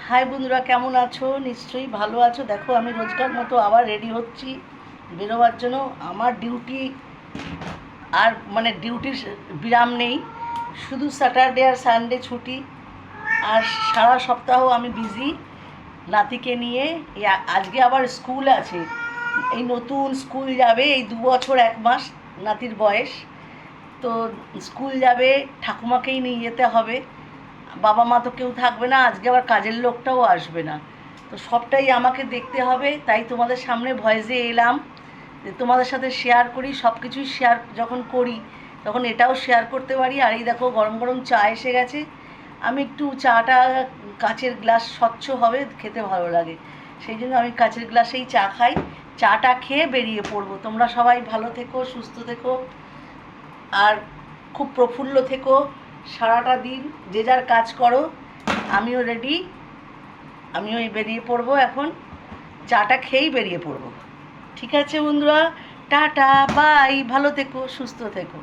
High বন্ধুরা, কেমন আছো? নিশ্চয়ই ভালো আছো। দেখো, আমি রোজকার মতো আবার রেডি হচ্ছি বেরোবার জন্য। আমার ডিউটি আর ডিউটির বিরাম নেই, শুধু স্যাটারডে আর সানডে ছুটি। আর সারা সপ্তাহ আমি বিজি নাতিকে নিয়ে। আজকে আবার স্কুল আছে, এই নতুন স্কুল যাবে, এই 2 বছর 1 মাস নাতির বয়স। তো স্কুল যাবে, ঠাকুমাকেই নিয়ে যেতে হবে, বাবা মা তো কেউ থাকবে না, আজকে আবার কাজের লোকটাও আসবে না। তো সবটাই আমাকে দেখতে হবে, তাই তোমাদের সামনে ভয়েসে এলাম যে তোমাদের সাথে শেয়ার করি। সব কিছুই শেয়ার যখন করি তখন এটাও শেয়ার করতে পারি। আর এই দেখো, গরম গরম চা এসে গেছে। আমি একটু চাটা কাচের গ্লাস, স্বচ্ছ হবে, খেতে ভালো লাগে, সেই জন্য আমি কাচের গ্লাসেই চা খাই। চাটা খেয়ে বেরিয়ে পড়বো। তোমরা সবাই ভালো থেকো, সুস্থ থেকো, আর খুব প্রফুল্ল থেকো সারাটা দিন। যে যার কাজ করো, আমিও রেডি, আমিও বেরিয়ে পড়বো এখন। চাটা খেয়েই বেরিয়ে পড়বো। ঠিক আছে বন্ধুরা, টাটা, বাই, ভালো থেকো, সুস্থ থেকো।